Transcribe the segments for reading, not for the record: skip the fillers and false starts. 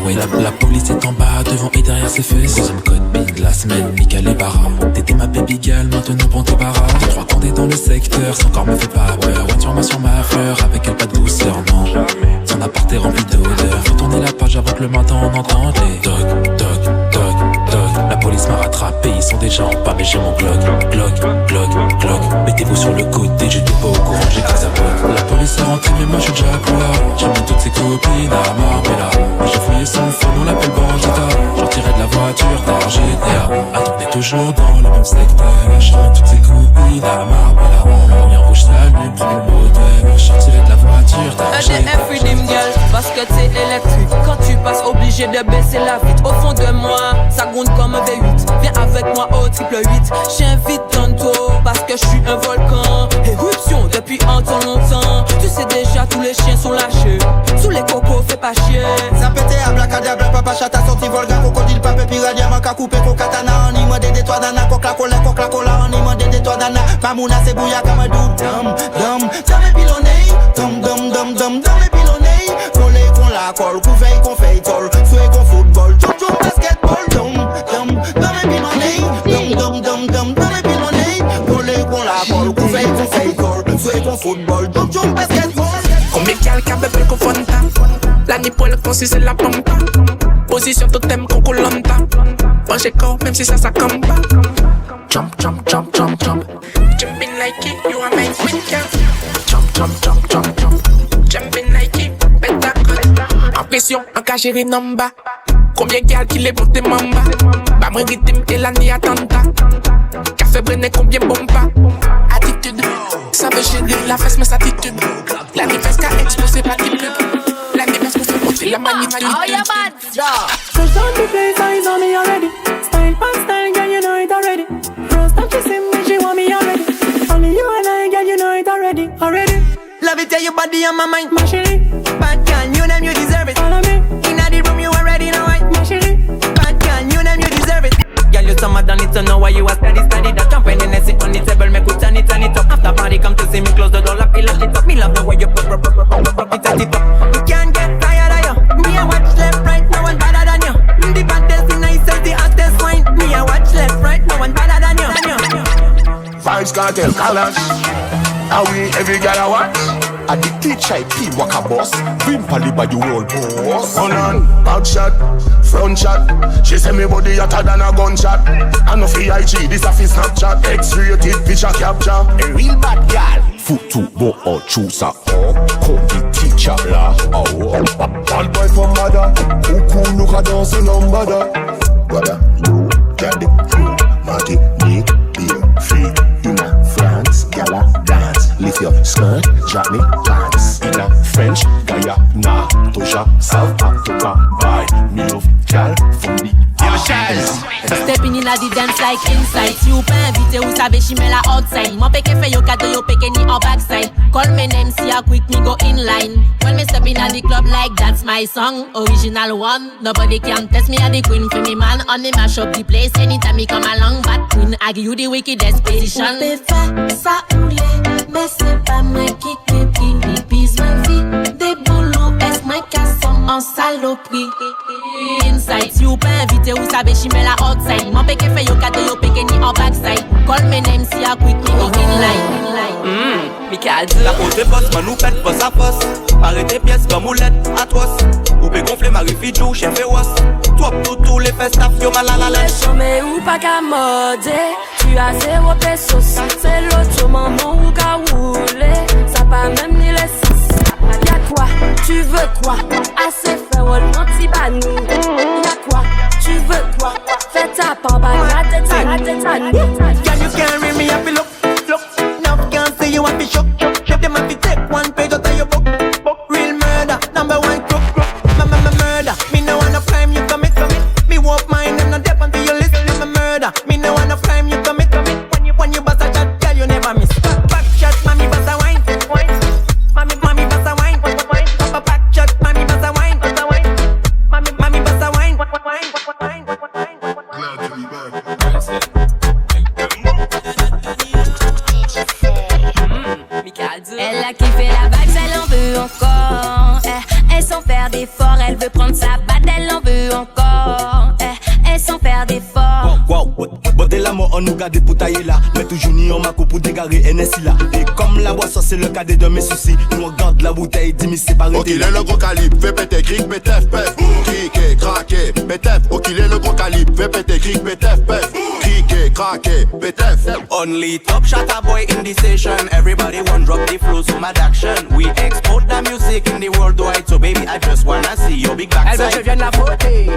wait. La police est en bas, devant et derrière ses fesses. Deuxième code bin de la semaine, Mika et Barra. T'étais ma baby girl, maintenant bon t'es barra. Les 3 condés dans le secteur, son corps me fait pas peur. Ouais, sur ma fleur, avec elle pas de douceur, non. Son appart est rempli d'odeur. Faut tourner la page avant que le matin on entende les dog. La police m'a rattrapé, ils sont déjà en pas, mais j'ai mon Glock. Mettez-vous sur le côté, j'étais pas au courant, j'ai qu'à sa La police est rentrée, mais moi je suis déjà plus là. J'ai mis toutes ses copines à Marbella. J'ai fouillé son phone, on l'appelle Bandita. J'en tirais de la voiture, t'as GTA. Attends, on est toujours dans le même secteur. J'ai mis toutes ses copines à Marbella. Lumière rouge s'allume, prends le moteur. J'en tirais de la voiture, t'as GTA. EDF Redeem Girl, parce que t'es électrique. Quand tu passes, obligé de baisser la vitre. Au fond de moi, ça gronde comme un V8. Viens avec moi au triple 8. J'invite tantôt, parce que je suis un volcan. Éruption depuis un temps longtemps. Tu sais déjà, tous les chiens sont lâchés. Sous les cocos, fais pas chier. Ça pété à blacadabla, papa chata sorti volga. Crocodile, pape, piranha, manka coupé, kokatana. On y m'a des toits d'ana, coca cola, on y m'a des toits d'ana. Mamouna, c'est bouilla comme un doux. Dum, ça m'est pilonné. Dum, dans mes pilonné. Collé qu'on la colle, qu'on veille, qu'on fait tol. Souhait qu'on football, tout basketball. Dum, dans mes pilonné. Dum, dans mes pilonné. Collé qu'on la colle, qu'on veille, qu'on fait tol. Souhait qu'on football, tout basketball. Combien quelqu'un bébé qu'on fonta. La ni pour le concis c'est la pompa. Position totem qu'on colonta. Manger corps même si ça comme pas. Jump. Jumping like it, you are my queen girl. Jump. Jumping like it, better cut. En pression, en cachéré number. Combien gars qui les monte mamba. Bah moi rythme et la ni attenta. Café brené combien bomba. Attitude, ça veut gérer la fesse mais attitude. La défense qu'a explosé pas de pub. La défense qu'on fait monter la magnitude. Oh yeah man, Fresh on the place, eyes on me already. Style past style, girl, you know it already. First time she see me, she want me already. Only you and I, girl, you know it already. Love it, tell your body on my mind. My chérie, Bad girl, you them, you deserve it. follow me. Inna the room, you already know it. My chérie, Bad girl, you them, you deserve it. Girl, you summer done it, so know why you are steady. That jumping in and sit on the table, make we turn it up. After party, come to see me, close the door, lock it up. Me love the way you pop it at it up. You can't get tired of you. Me, I watch left, right, no one better than you. The baddest, the nicest, the hottest wine. Me, I watch left, right, no one better than you. Vibes Cartel Kalash. Are we every girl I watch? At the teacher, P Waka boss. Bring Pali by the world boss. Hold on, back shot, front shot. She say me body hotter than a gunshot. I know for IG, this a fi Snapchat. X-rated picture capture. A real bad girl. Foot to bo or choose a come the teacher la. Bad boy from mother. Who cool look a dancing number da. Brother, you get the crew. Marty, Nick, beer, free. In a France, gala dance. Lift your skirt, drop me pants. In a French, Guyana, Toja, South Africa. Buy me love gal from the stepping in a the dance like inside. Si ou pas invité ou savez chimé la outside. Mon peke fait yo cadeau yo peke ni en backside. Call me name see a quick me go in line. When me step in a the club like that's my song. Original one, nobody can test me a the queen for me man. On me mash up the place anytime me come along. Bad queen, I give you the wickedest position. Peux faire ça ou les, mais c'est pas moi qui te pise ma vie. Des boulots, est-ce moi cassons en saloperie. Inside, si ou pas invité ou savez chimé la outside. Mon peke fait yo cadeau yo peke ni en backside. Call me name see a quick me go in line. Mika dit la côte boss, man nous pète poste à poste. Arrêtez pièces comme moulette, atroce. Ou peut gonfler ma rifidjou, chien féroce. Toi tous les festaf, yo mal à la lèche. Mais ou pas qu'à modder, tu as 0 pesos. C'est l'autre maman ou qu'à rouler. Ça pas même ni les 6. Y'a quoi, tu veux quoi? Assez fait, on anti-banou. Y'a quoi, tu veux quoi? Fais ta pamba, gratte ta nous. Can you carry me up, look. Now can't see you up, shock. Them have to take one page out of your book. Real murder, number one crook. Murder, me no wanna crime you commit. Me won't mind and not dep until you listen to my murder. Me no wanna crime you commit. When you bust a shot, girl you never miss. Back shot, mommy bust a wine. Mommy bust a wine. Back shot, mommy bust a wine. Mommy bust a wine. Glad to be back. Elle a kiffé la vague, elle en veut encore. Elle sans faire d'effort, elle veut prendre sa batte, elle en la mort on nous garde pour tailler là. Mais toujours ni en maco pour dégarer NSI là. Et comme la boisson c'est le cadet de mes soucis, nous on garde la bouteille, dis mais c'est pas arrêté. Ok, il est le gros calibre, fais péter, cric, pétef, pef. Criqué, craqué, pétef. Ok, il est le gros calibre, fais péter, cric, pétef, pef. Criqué, craqué, pétef. Only top shot a boy in the station. Everybody want drop the flow, so mad action. We export the music in the worldwide. So baby, I just wanna see your big backside. Elle veut que je vienne la fauter,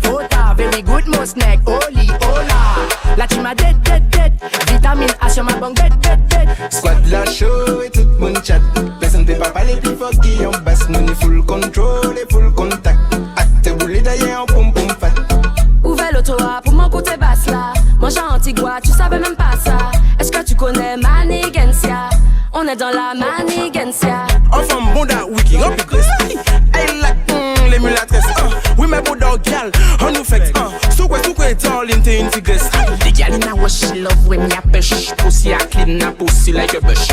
fauta. Very good most neck, holy, hola. La team a dead. Vitamine H sur ma banque, dead. Squad la show et tout mon chat. Personne ne peut pas parler plus fort qui en basse. Money full control et full contact. Acte boulé d'ailleurs en pom fat. Ouvert l'auto-rap pour mon côté basse là. Moi j'ai Antigua, tu savais même pas ça. Est-ce que tu connais Manigancia? On est dans la Manigancia. Enfin bonda wiki rempli de style. I like les mulâtresses. Oui mais bonda gal, on nous fait Soukwe it's all into integres. The gal in a wash, she love when me a push. Pussy a clean, a pussy like a bush.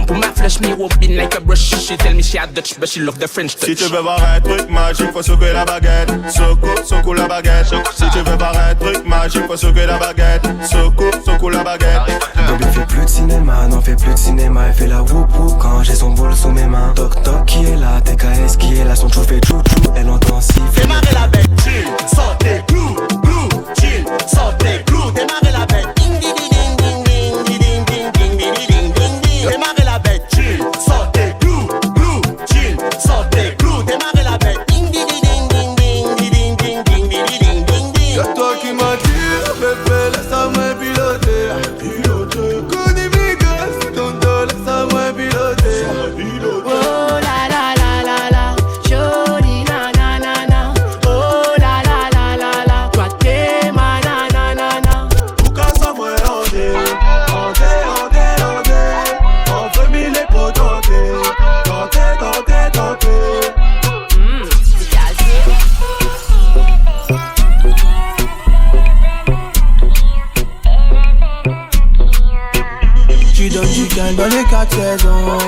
Pour ma flesh, me rubbing like a brush. She tell me she a Dutch, but she love the French touch. Si tu veux voir un truc magique, faut secouer la baguette. Secoue la baguette. Si tu veux voir un truc magique, faut secouer la baguette. Secoue la baguette. Bébé fait plus de cinéma, n'en fait plus de cinéma. Elle fait la whoop whoop quand j'ai son bol sous mes mains. Toc toc qui est là, TKS qui est là. Son chou fait chou chou, elle entend siffler. Fais marrer la bête, chill, sortez, glou, chill, sortez, glou. Démarrer la bête, ding ding ding ding ding ding ding ding ding ding ding. Démarrer la bête, chill, sortez, glou, chill, sortez, glou. Démarrer la bête, ding ding ding ding ding ding ding ding ding ding ding. Y'a toi qui m'attire, bébé, laisse-moi piloter. Connais mes gosses, tonton, laisse-moi piloter. Oh la la la la la, jolie na na na na. Oh la la la la la, toi t'es ma na na na na. Pourquoi ça moi on fait mille et pour tenter. Tu donnes du gain dans les 4 saisons.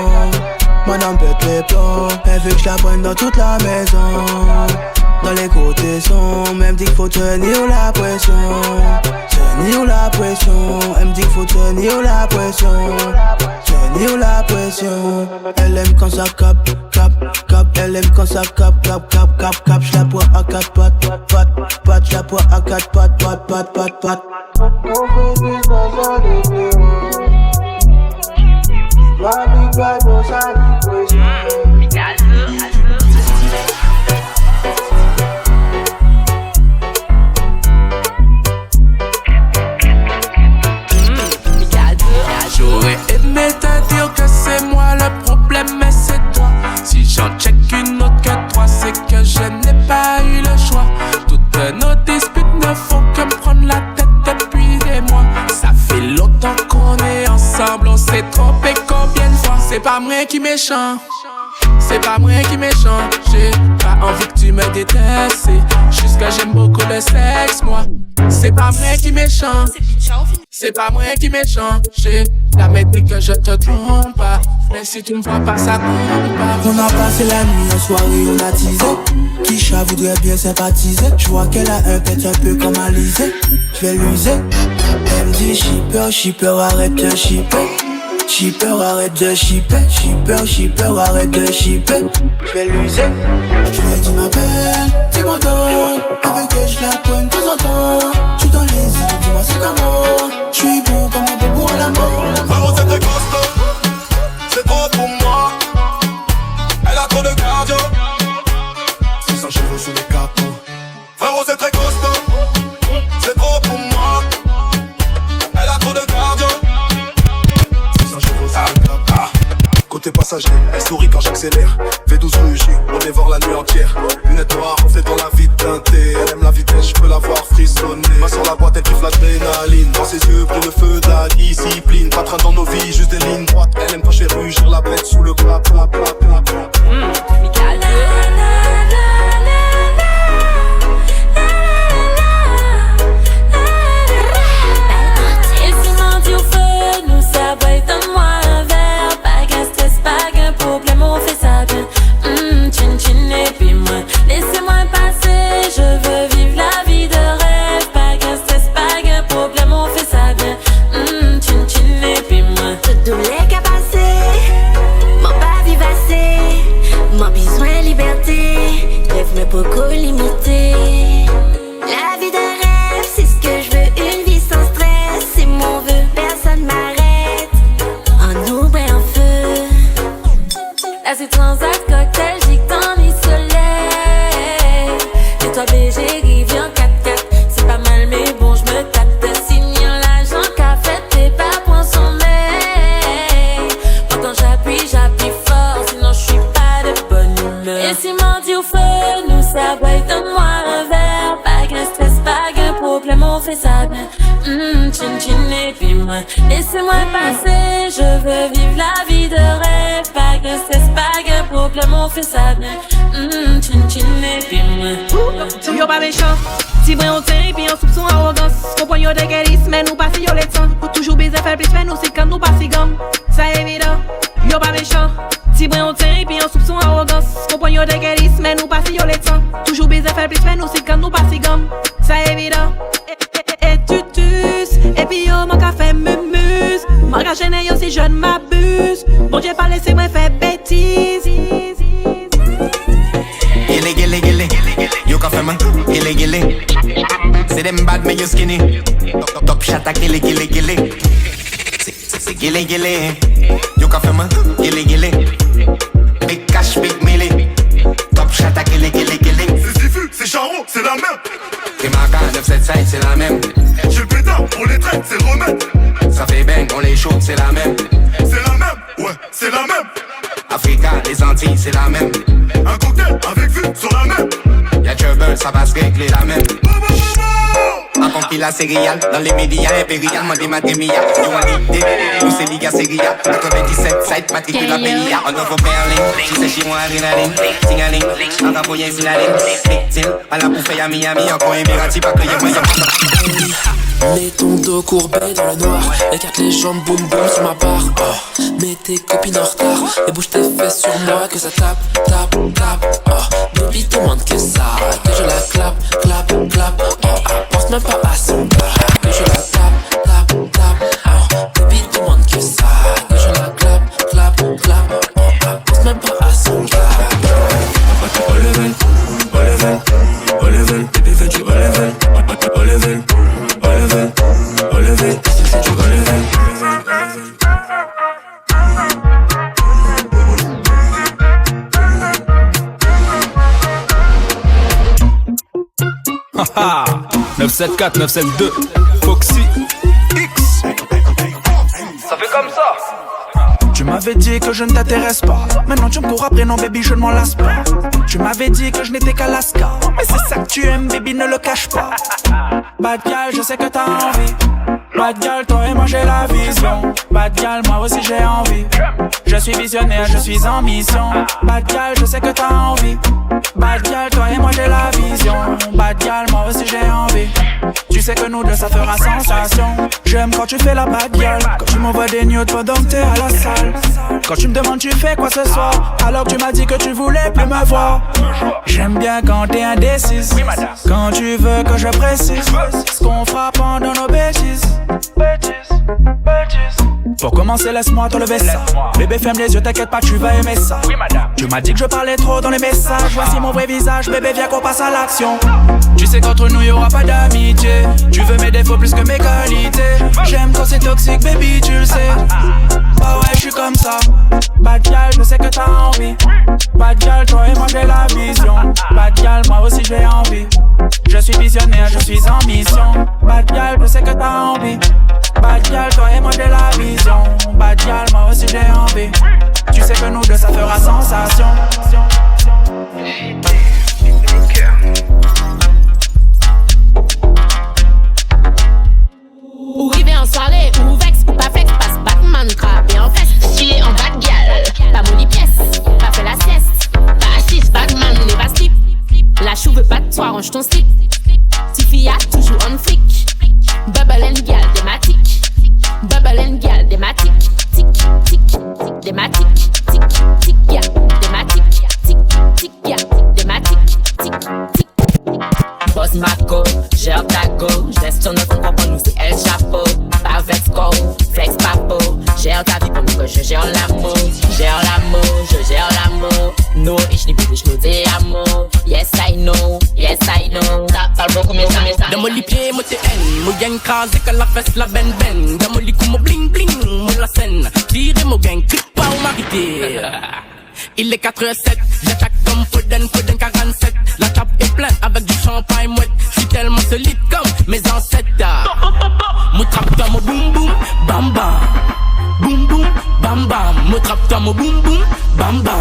Madame pète les plombs. Elle veut que je la prenne dans toute la maison. Dans les côtés son, même dit qu'il faut tenir la pression. Tenir la pression. Elle me dit qu'il faut tenir la pression. Tenir la pression. Elle aime quand ça cap. Elle aime quand ça cap. Je la bois à 4 pattes. Je la bois à 4 pattes. J'aurais aimé te dire que c'est moi le problème, mais c'est toi. Si j'en check une autre que toi, c'est que je n'ai pas eu le choix. Toutes nos disputes ne font que me prendre la tête depuis des mois. Ça fait longtemps qu'on est ensemble, on s'est trompé combien de fois. C'est pas moi qui méchant, c'est pas moi qui méchant. J'ai pas envie que tu me détestes, c'est juste que j'aime beaucoup le sexe, moi. C'est pas moi qui méchant, c'est pas moi qui méchant. J'ai jamais dit que je te trompe pas, mais si tu me vois pas ça compte pas. On a passé la nuit en soirée, on a teasé. Kisha voudrait bien sympathiser. Je vois qu'elle a un pet un peu comme Alizé. Je vais l'user. Elle me dit shipper, arrête de shipper. Shipper, arrête de shipper. Shipper, arrête de shipper. Je vais l'user. Je lui ai dit ma belle, t'es mon don. Avec que je la prenne de temps en temps. Tu dans les îles, dis-moi c'est comment. Je suis bon comme un bobo à la mort. Frérot c'est très costaud, c'est trop pour moi. Elle a trop de cardio, 600 chevaux sous les capots. Frérot c'est très costaud, c'est trop pour moi. Elle a trop de cardio, 600 chevaux sous les capots. Côté passager, elle sourit quand j'accélère. V12 rugit, on dévore la nuit entière. Lunettes noires, reflet dans la vie teintée. Elle aime la vitesse, je peux la voir frissonner. Main sur la boîte, elle kiffe l'adrénaline. Dans ses yeux, brille le feu de la discipline. Pas train dans nos vies, juste des lignes droites. Elle aime quand je fais rugir la bête sous le plat. Laissez-moi passer, je veux vivre la vie de rêve. Pas qu'un stress, pas qu'un Assis transat, cocktail, gigue dans les soleils. Et toi BG, rive en 4x4. C'est pas mal mais bon, j'me tâte de signer l'agent qu'a fait tes pas pour sommeil. Moi quand j'appuie fort, sinon j'suis pas de bonne humeur. Et si mardi au feu, nous ça boit, donne-moi un verre. Pas qu'un stress, pas qu'un problème, on fait ça bien. Chin chin et puis moi, laissez-moi passer, je veux vivre la vie de rêve. Pas qu'un stress, pas qu'un problème, on fait ça bien. Chin chin et puis moi. Yo pas méchant, si vrai on tient et puis on soupçon arrogance. Comprends yo de guéris, mais nous pas si yo les temps. Toujours baiser faire plus, mais nous c'est quand nous pas si gomme. Ça évident, yo pas méchant. Si vrai on tient et puis on soupçon arrogance. Comprends yo de guéris, mais nous pas si yo les temps. Toujours baiser faire plus, mais nous c'est quand nous pas si gomme. Ça évident. Et tutus, et puis yo mon café me muse. Mon gars gêné yo si je ne m'abuse. Bon Dieu pas laissé moi faire bêtise. Gilly, gilly, gilly, you café man, gilly, gilly. C'est them bad mais you skinny. Top shot à gilly, gilly, gilly. C'est gilly, gilly, you café man, gilly, gilly. Big cash, big milli. Top shot à gilly, gilly, gilly. C'est Sifu, c'est Charo, c'est la même. T'es marquant, 975, c'est la même. J'ai le pétard, on les traite, c'est le remède. Ça fait bang, on les shoot, c'est la même. C'est la même, ouais, c'est la même. Africa, les Antilles, c'est la même. Un cocktail avec vue sur la même. Y'a Trouble, ça va se régler la même. En compila céréale, dans les médias impérial, mandé matrimia. Yo on dit, nous c'est Liga Seria. 97 site, matricule à PIA. On ouvre Berlin, si c'est chez moi, adrénaline. Singaling, en t'envoyant Sinaline. Victime, à la bouffe à Miami. Encore un mirati, pas crier moyen. Mets ton dos courbé dans le noir. Écarte les jambes, boum boum sur ma barre. Oh. Mets tes copines en retard et bouge tes fesses sur moi. Que ça tape, tape, tape. Oh. Baby demande que ça, que je la clap, clap, clap. Oh. Pense même pas à son gars, que je la tape, tape, tape. Oh. Baby demande que ça, que je la clap, clap, clap. Oh. Pense même pas à son gars. Oleven, Oleven, Oleven, baby fais du Oleven, Oleven, Oleven, Oleven, fais du Oleven. Haha, 974, 972, Foxy, X. Ça fait comme ça. Tu m'avais dit que je ne t'intéresse pas. Maintenant tu me cours après, non baby je ne m'en lasse pas. Tu m'avais dit que je n'étais qu'Alaska. Mais c'est ça que tu aimes baby, ne le cache pas. Bad girl, je sais que t'as envie. Bad girl, toi et moi j'ai la vision. Bad girl, moi aussi j'ai envie. Je suis visionnaire, je suis en mission. Bad girl, je sais que t'as envie. Bad girl, toi et moi j'ai la vision. Bad girl, moi aussi j'ai envie. Tu sais que nous deux ça fera sensation. J'aime quand tu fais la bad girl. Quand tu m'envoies des nudes pendant que t'es à la salle. Quand tu me demandes tu fais quoi ce soir. Alors que tu m'as dit que tu voulais plus me voir. J'aime bien quand t'es indécise. Quand tu veux que je précise ce qu'on fera pendant nos bêtises. Pour commencer laisse-moi te lever ça. Bébé ferme les yeux, t'inquiète pas tu vas aimer ça. Tu m'as dit que je parlais trop dans les messages. Voici mon vrai visage, bébé viens qu'on passe à l'action. Tu sais qu'entre nous y'aura pas d'amitié. Tu veux mes défauts plus que mes qualités. J'aime quand c'est toxique baby tu le sais. Bah ouais je suis comme ça. Bad girl je sais que t'as envie. Bad girl toi et moi j'ai la vision. Bad girl moi aussi j'ai envie. Je suis visionnaire, je suis en mission. Bad girl je sais que t'as envie. Bad girl toi et moi j'ai la vision. Bad girl moi aussi j'ai envie. Tu sais que nous deux ça fera sensation. Ou river en soirée, ou vex, ou pas flex, passe Batman, crapé en fesse. Chier en bad gal, pas moli pièce, pas fait la sieste. Pas assise, Batman, n'est pas slip. La chou veut pas de toi, range ton slip. Tiffy a toujours on flic. Bubble and gal, thématique. Bubble and gal, thématique. Tic, tic, tic, thématique. Tic, tic, ya, thématique. Tic, tic, ya, thématique. Tic, tic. Boss Marco, gère ta go. Gestion de ton propre, nous c'est El Chapeau. Pas vex go, flex papo. Gère ta vie pour nous que je gère l'amour. Gère l'amour, je gère l'amour. No, ich liebe dich nur sehr amour. Yes I know, yes I know. Ça parle beaucoup mais ça mais ça. Dans mon lit pied, moi t'es haine. Moi y'en crasé que la fesse la ben ben. Dans mon lit coup moi bling bling, moi la scène. Tire mon gang, clip pas au marité. Il est 4h07, j'attaque comme Foden 47. La chape est pleine avec du champagne mouette. J'suis tellement solide comme mes ancêtres. Mon trap-toi, mon boum boum, bam bam. Boum boum, bam bam. Mon trap-toi, mon boum boum, bam bam.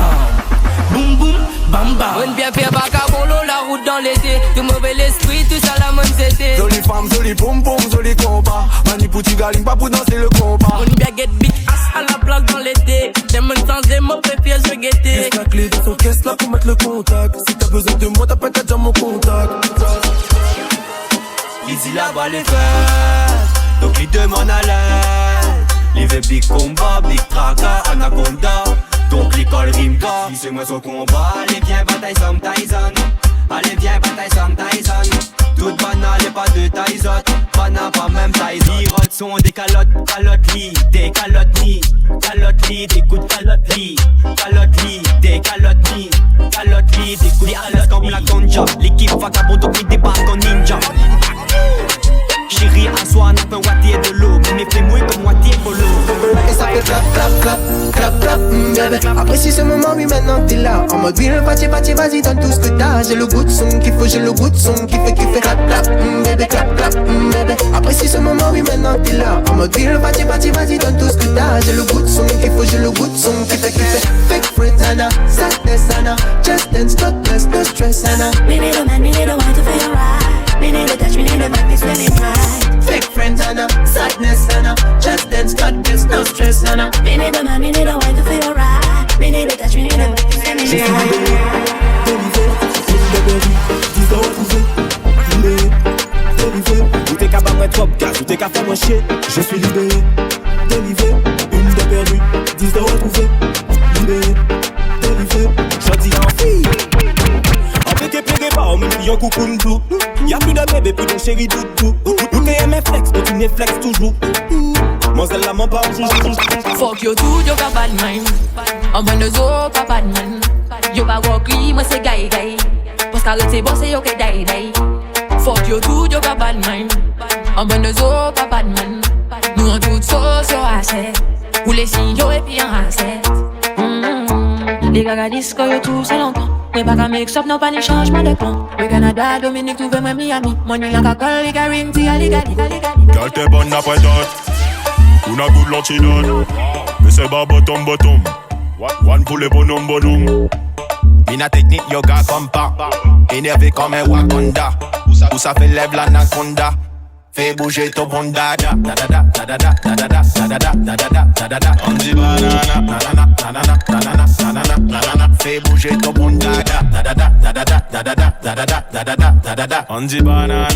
Boum boum, bam bam. On vient faire vagabolo, la route dans l'été. Tout mauvais l'esprit, tout ça la bonne c'était. Jolie femme, jolie boum boum, joli combat. Mani pour tu galing, pas pour danser le combat. On vient get big ass à la place dans l'été. Des mains sans des mots, préfère je guetter. Laisse la clé dans son caisse là pour mettre le contact. Si t'as besoin de moi, t'as pas qu'à dire mon contact. Easy là-bas les fesses, donc il demande à l'aide. Les vrais big combat, big traka, anaconda. Donc l'école Rimka, si c'est moi son combat. Allez viens bataille Sam Tyson. Allez viens bataille Sam Tyson. Toute banale et pas de Tyson. Banane pas même Tyson. Les rods sont des calottes, calottes lit. Des calottes lit, calottes lit. Des coups de calottes lit, calottes lit. Des calottes lit, calottes lit. Des coups de calottes comme la ganja. L'équipe vagabond donc il débarque en ninja. Chérie, à soi, n'a pas moitié de l'eau. Mais fais mouille comme moitié polo. Et ça fait clap, clap, clap, clap, clap, bébé. Apprécie ce moment, oui, maintenant t'es là. En mode, oui, le pâtier, vas-y, donne tout ce que t'as. J'ai le goût de son qu'il faut, j'ai le goût de son qui fait clap, clap, bébé, clap, clap, bébé. Apprécie ce moment, oui, maintenant t'es là. En mode, oui, le pâtier, vas-y, donne tout ce que t'as. J'ai le goût de son qu'il faut, j'ai le goût de son qui fait fake friends, Anna, sadness, Anna. Just dance, no stress, Anna. We need a man, we need a wife to feel right. We need a touch, we need a vibe, it's really right. Fake friends, Anna, sadness, Anna. Just dance, no stress, Anna. We need a man, we need a wife to feel right. We need a touch, we need a vibe, it's really right. Où t'es qu'à battre un trop gaz, où t'es qu'à faire moins chier. Je suis libéré, délivré. Une de perdue, 10 de retrouvés. Libéré, délivré. Je dis en fille. Pégué pas, au million coucou n'dou. Y'a plus de bébé, plus de chéri doudou. Où t'es aimé flex, continue flex toujours. Monselle la m'en parle. Fuck you too, you got bad mind. I'm on the zo, pas bad man. You pas walk moi c'est gay gay. Parce qu'arrêter bon c'est yo que die die. Fuck you too, you got bad mind. I'm on the zo, pas bad man. Nous en toute sauce sur assiette. Ou les signaux et puis en assiette. Les gars disent que yo tout c'est longtemps. Mais pas qu'à mix up, non pas ni changement de plan. We Canada, Dominique, tout veut même Miami. Money like a call, like a ring, tia, ligali. Girl t'es bonne après d'autres. Una good l'antidote. Mais c'est pas bottom. One pour les bonhomme. Mina technique yoga comme pas. Énervé comme un Wakanda. Où ça fait lève l'anaconda. Fais bouger ton bonda. On dit banana. Fais bouger ton bonda. On dit banana.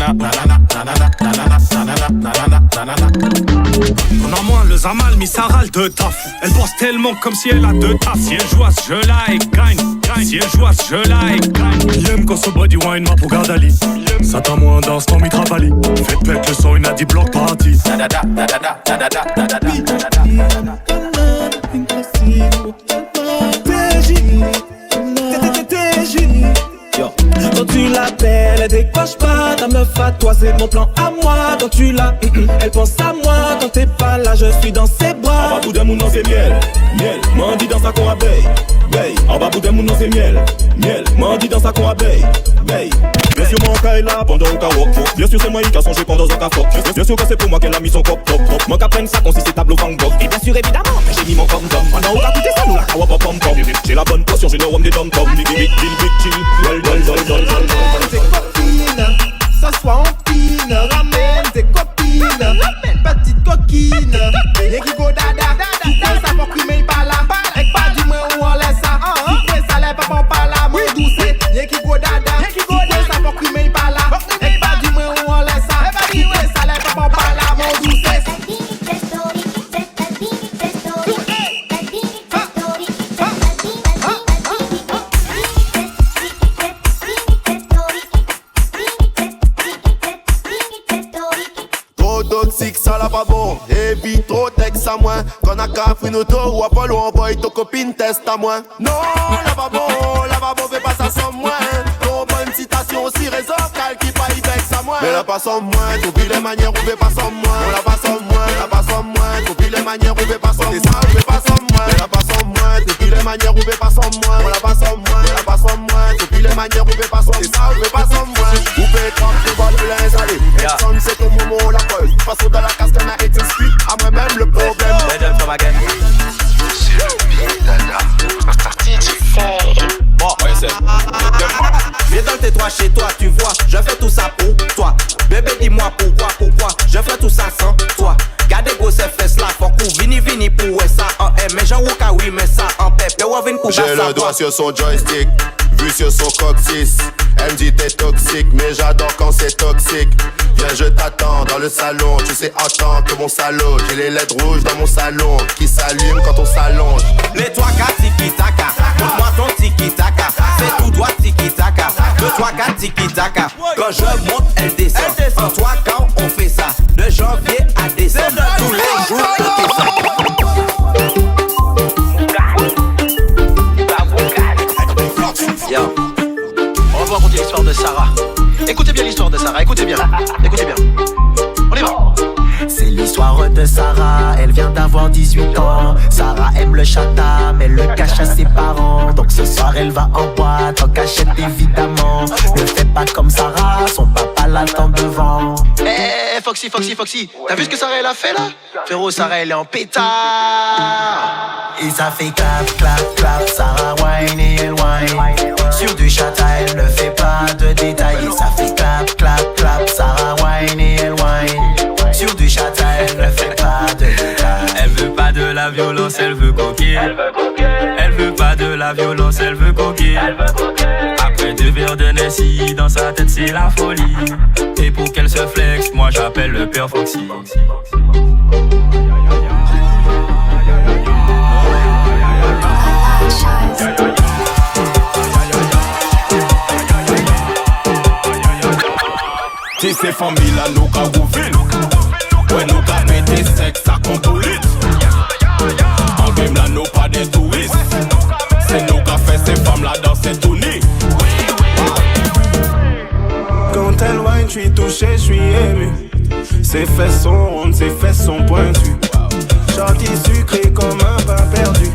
On a moins le Zamal, Missaral de taf. Elle bosse tellement comme si elle a deux taf. Si elle joue à ce jeu-là, elle gagne. Si elle joue à ce jeu-là, elle gagne. Il aime quand ce body wine m'a pour Gardali. Ça t'a moins dans ce temps, Mitravali. Faites pète le son, une a dit bloc party. Quand tu l'appelles, elle décroche pas. Ta meuf à toi, c'est mon plan à moi. Quand tu l'as, elle pense à moi. Quand t'es pas là, je suis dans ses bras. En bas bout d'un moun, non c'est miel. Mandi dans sa con abeille. En bas bout d'un moun, non c'est miel. Mandi dans sa con abeille. Bien sûr mon cas est là pendant un kawok. Bien sûr c'est moi qui a songé pendant un kafok. Bien sûr que c'est pour moi qu'elle a mis son cop top. Moi qu'apprenne ça consiste c'est tableau Van Gogh. Et bien sûr évidemment j'ai mis mon condom. Pendant on a coûté ça nous la kawa pom pom. J'ai la bonne potion, j'ai le rhum des dom tom. Big chill. Tes copines, s'assois en pine. Ramène tes copines, petite coquine. Y'a qui go dada, tout fait ça pour qu'il m'aille pas là. Et pas du moins où on laisse ça. Tout fait ça lève pas là, mon douce. Y'a qui go dada, tout fait ça pour qu'il m'aille pas là. Et pas du moins où on laisse ça. Tout fait ça lève pas là, mon douce. Ça là pas bon, évite trop texte à moi. Qu'on a qu'à frinoto ou à Polo en boy, ton copine teste à moi. Non, là pas bon, fais pas ça sans moi. Ton bonne citation aussi raison, cal qui pas y vexe à moi. Mais là pas sans moi, t'oublies les manières, on fait pas sans moi. On l'a pas sans moi, t'oublies les manières, on fait pas sans moi. On fait pas sans moi, là pas sans moi, t'oublies les manières. manières, on fait pas sans moi. On la passe sans moi, on la passe sans moi. Depuis les manières, on fait pas sans ça, on fait pas sans moi. Vous faites comme tu vas le linge aller. Personne c'est au moment où la pose. Façon dans la casque, on a été suite. À moi-même le problème. C'est le beat, dada. Bon, c'est. Viens dans tes toits chez toi, tu vois. Je fais tout ça pour toi. Bébé, dis-moi pourquoi. Je fais tout ça sans toi. Gardez gros ces fesses là, faut qu'on vini pour ça en M. Mais j'en vois oui, mais ça en pep. J'ai le doigt sur son joystick, vu sur son coccyx. Elle me dit t'es toxique, mais j'adore quand c'est toxique. Viens, je t'attends dans le salon, tu sais attends que mon salaud. J'ai les LED rouges dans mon salon qui s'allument quand on s'allonge. Les trois gars tiki-taka, montre-moi ton tiki-taka. C'est tout droit tiki-taka, 2, 3, 4 tiki-taka. Quand je monte, elle descend. En toi quand on fait ça, de janvier à décembre, tous les jours on fait ça. Yo. On va raconter l'histoire de Sarah. Écoutez bien l'histoire de Sarah, écoutez bien. On y va. C'est l'histoire de Sarah, elle vient d'avoir 18 ans. Sarah aime le chata, mais le cache à ses parents. Donc ce soir elle va en boîte, en cachette évidemment. Ne fais pas comme Sarah, son papa l'attend devant. Eh Foxy, t'as vu ce que Sarah elle a fait là? Frérot, Sarah elle est en pétard. Et ça fait clap, clap, clap, Sarah whine et elle whine. Sur du chata, elle ne fait pas de détails. Et ça fait clap, clap, clap, Sarah whine et elle whine. Sur du chata, elle ne fait pas de détails. Elle veut pas de la violence, elle veut coquer. Elle veut pas de la violence, elle veut coquer. Après 2 verres de Nessie, dans sa tête c'est la folie. Et pour qu'elle se flex, moi j'appelle le père Foxy. Si c'est famille là, nous qu'a gouverne. Ouais, nous qu'a pété sexe à combolite. En game là, nous pas des touristes. C'est nous qu'a fait ces femmes là dans ces tournées. Quand elle whine, je suis touché, je suis ému. Ses fesses sont rondes, ses fesses sont pointues. Gentil sucré comme un pain perdu.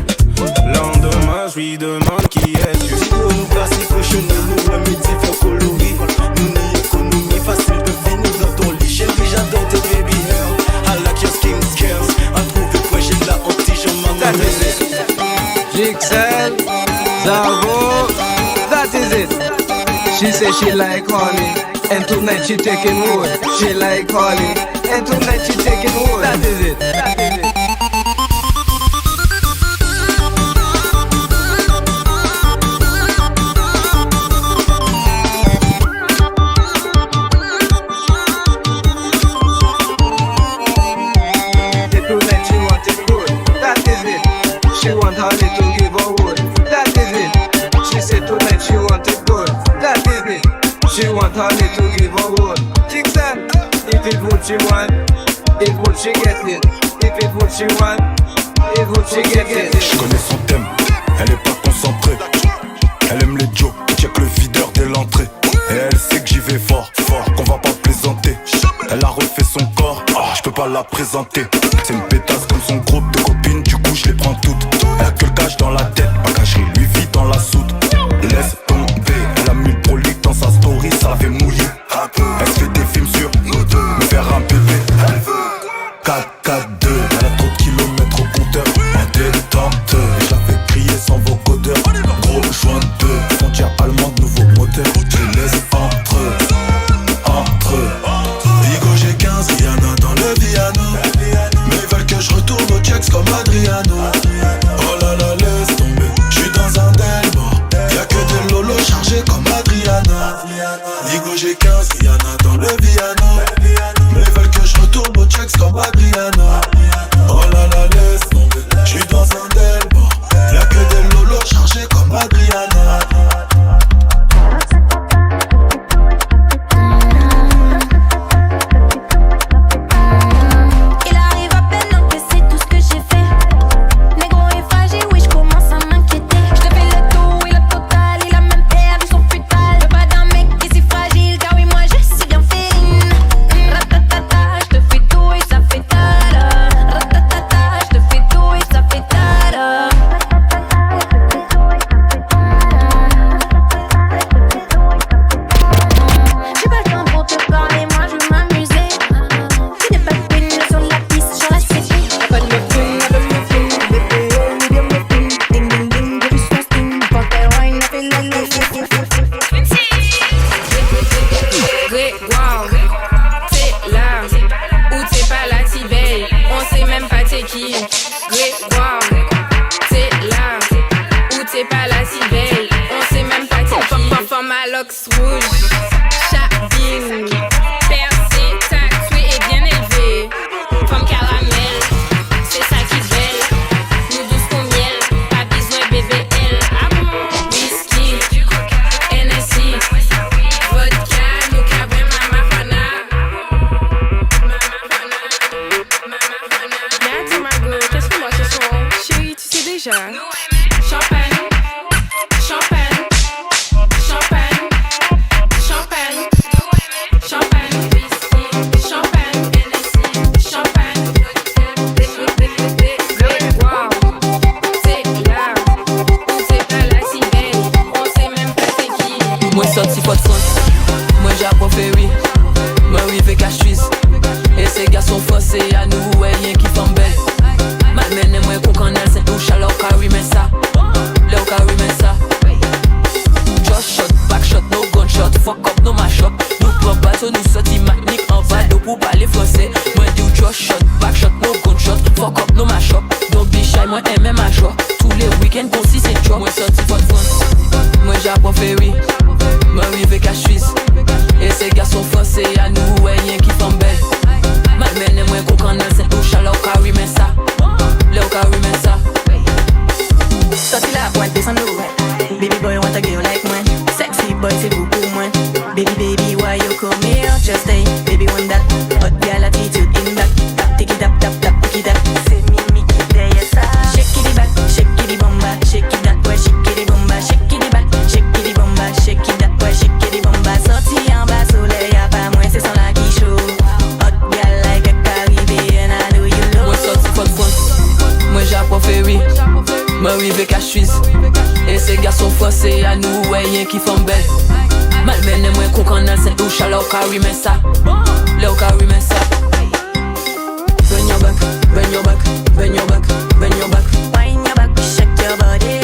Lendemain, je lui demande qui es-tu. Nous classique le chenou, nous le midi fait coloris. Nous ni économie facile de finir dans ton lit. Chérie, j'adore tes baby hair. I like your skin scales. Un trou de poche et de la anti-je m'en Jixel, Zavo, that is it. She say she like honey, and tonight she taking wood. She like honey, and tonight she taking wood. That is it. That is it. Honey to give her wood. Jixel, if it what she want, it what she get it. If it what she want, it what she get it. Je connais son thème, elle est pas concentrée. Elle aime les Joe, check le videur dès l'entrée. Et elle sait que j'y vais fort, qu'on va pas plaisanter. Elle a refait son corps, je peux pas la présenter. C'est une pétasse comme son groupe de copines, du coup je les prends toutes. Elle a que le cash dans la tête, ma cacherie lui vit dans la soude. Laisse tomber, elle a mis le prolique dans sa story, ça la fait mouiller. Elle se fait des films sur nous deux, me faire un bébé. Elle veut 4-4-2, elle a trop de kilomètres au compteur. En détente, je la fais crier sans vocodeur. Gros joint de deux, frontière allemande, nouveau moteur. Je laisse entre eux. Bigo j'ai 15, Rihanna dans le piano. Mais ils veulent que je retourne au check dreadlocks rouges, chapine, percé, tatoué et bien élevé. Femme caramel, c'est ça qui belle. Nous douce comme miel, pas besoin bébé elle. Whisky, NSI, vodka, nous cabrin mamafana. Mais dis Margot, qu'est-ce que moi ce soir? Chérie, tu sais déjà. Champagne. Moi sorti Fort France, moi j'apprends ferry. Moi rive cache suisse. Et ces gars sont forcés à nous, ouais, y'en qui font belle. Malmène moi qu'on connaît, c'est tout chaleur, carry mais ça. Là carry mais ça. Just shot, back shot, no gunshot, fuck up, no mash up. Nous prends bateau, nous sorti magnifique en vado pour parler français. Moi dis just shot, back shot, no gunshot, fuck up, no mash up. Don't be shy, moi aime ma joie. Tous les week-ends concis c'est joie. Moi sorti Fort France, moi j'apprends ferry. Moi rive cache suisse. Et ces gars sont forcés à nous, ouais, y'en qui font belle. Malmène moi qu'on connaît, c'est tout chaleur, carry mais ça. Là carry mais ça. Sorti la boîte, descend l'eau. Baby boy want a girl like mine. Sexy boy c'est vous pour moi. Baby baby why you come here? Just stay. Baby want that hot girl attitude in that. Tap ticky tap tap tap ticky tap. C'est Mimi qui there yes ça. Shake it back, shake it bomba, shake it that boy, shake it bomba, shake it back, shake it bomba, shake it that boy, shake it bomba. Sorti en bas soleil y'a pas moins c'est son là qui chaud. Hot girl like a Caribbean I know you know. Moi sorti Fort France, moi j'apprends ferry. Moi rive cache suisse. Et ces gars sont forcés à nous, ouais, y'en qui font belle. Malmène moi qu'on connaît, c'est tout chaleur, carry mais ça. Là carry mais ça. Bend your back, bend your back, bend your back, bend your back. Wind your back, shake your body.